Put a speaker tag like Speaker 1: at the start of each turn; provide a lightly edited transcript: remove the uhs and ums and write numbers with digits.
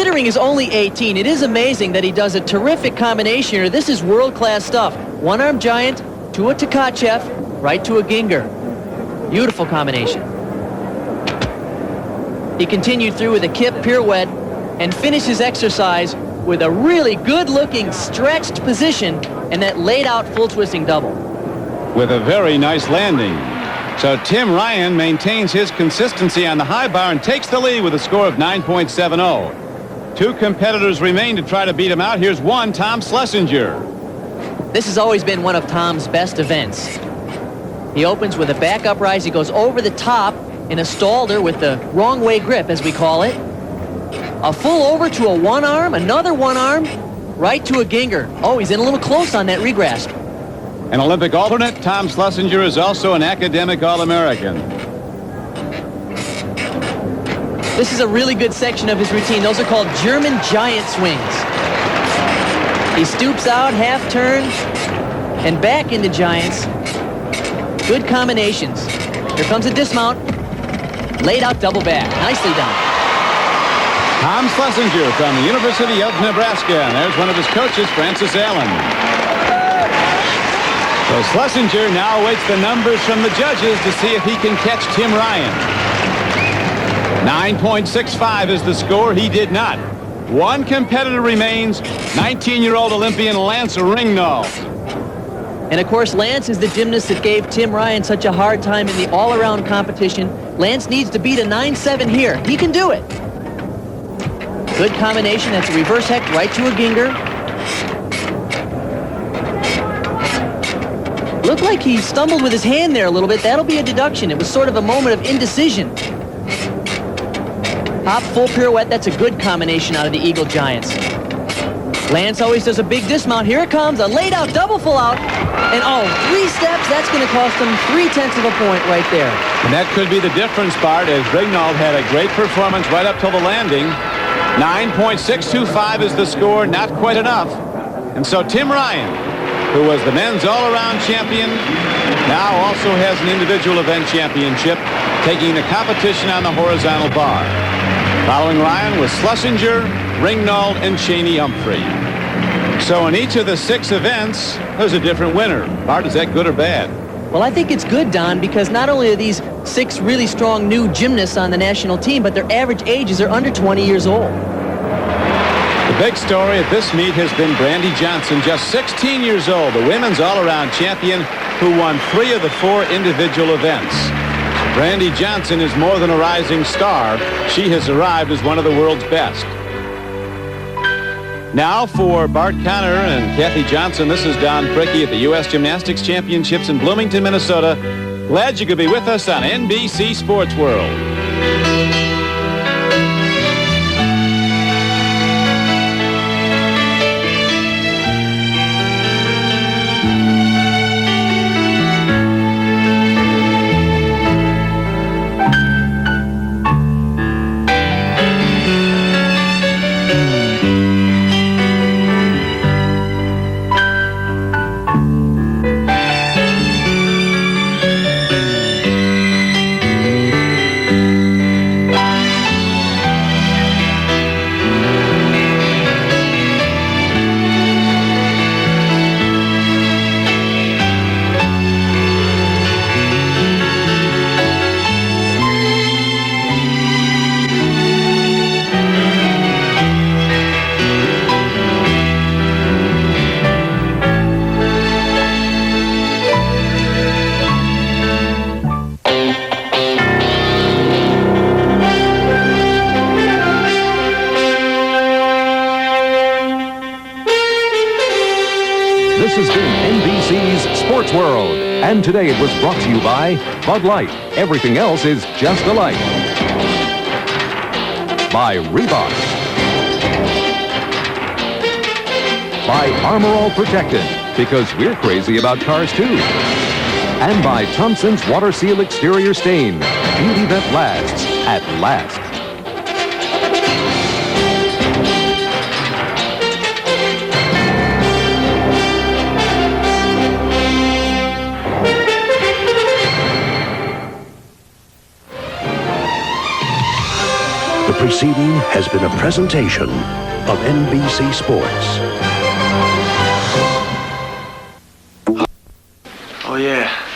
Speaker 1: considering he's only 18, it is amazing that he does a terrific combination here. This is world-class stuff. One-arm giant to a Tkachev, right to a Ginger. Beautiful combination. He continued through with a kip pirouette and finished his exercise with a really good-looking stretched position and that laid-out full twisting double.
Speaker 2: With a very nice landing. So Tim Ryan maintains his consistency on the high bar and takes the lead with a score of 9.70. Two competitors remain to try to beat him out. Here's one, Tom Schlesinger.
Speaker 1: This has always been one of Tom's best events. He opens with a back uprise. He goes over the top in a stalder with the wrong way grip, as we call it. A full over to a one arm, another one arm, right to a Ginger. Oh, he's in a little close on that regrasp.
Speaker 2: An Olympic alternate, Tom Schlesinger is also an academic All-American.
Speaker 1: This is a really good section of his routine. Those are called German giant swings. He stoops out, half turn, and back into giants. Good combinations. Here comes a dismount. Laid out double back. Nicely done.
Speaker 2: Tom Schlesinger from the University of Nebraska. And there's one of his coaches, Francis Allen. So Schlesinger now awaits the numbers from the judges to see if he can catch Tim Ryan. 9.65 is the score. He did not. One competitor remains, 19-year-old Olympian Lance Ringnauld.
Speaker 1: And of course, Lance is the gymnast that gave Tim Ryan such a hard time in the all-around competition. Lance needs to beat a 9-7 here. He can do it. Good combination. That's a reverse heck right to a Ginger. Looked like he stumbled with his hand there a little bit. That'll be a deduction. It was sort of a moment of indecision. Hop full pirouette. That's a good combination out of the Eagle Giants. Lance always does a big dismount. Here it comes. A laid out double full out. And oh, 3 steps. That's going to cost him 3/10 of a point right there.
Speaker 2: And that could be the difference, Bart, as Ringnauld had a great performance right up till the landing. 9.625 is the score. Not quite enough. And so Tim Ryan, who was the men's all-around champion, now also has an individual event championship, taking the competition on the horizontal bar. Following Ryan was Schlesinger, Ringnauld, and Cheney Humphrey. So in each of the 6 events, there's a different winner. Bart, is that good or bad?
Speaker 1: Well, I think it's good, Don, because not only are these 6 really strong new gymnasts on the national team, but their average ages are under 20 years old.
Speaker 2: The big story at this meet has been Brandy Johnson, just 16 years old, the women's all-around champion who won 3 of the 4 individual events. Brandy Johnson is more than a rising star. She has arrived as one of the world's best. Now for Bart Connor and Kathy Johnson, this is Don Prickey at the U.S. Gymnastics Championships in Bloomington, Minnesota. Glad you could be with us on NBC Sports World.
Speaker 3: This has been NBC's Sports World. And today it was brought to you by Bud Light. Everything else is just a light. By Reebok. By Armor All Protected, because we're crazy about cars too. And by Thompson's Water Seal Exterior Stain. Beauty that lasts at last.
Speaker 4: The preceding has been a presentation of NBC Sports.
Speaker 5: Oh, yeah.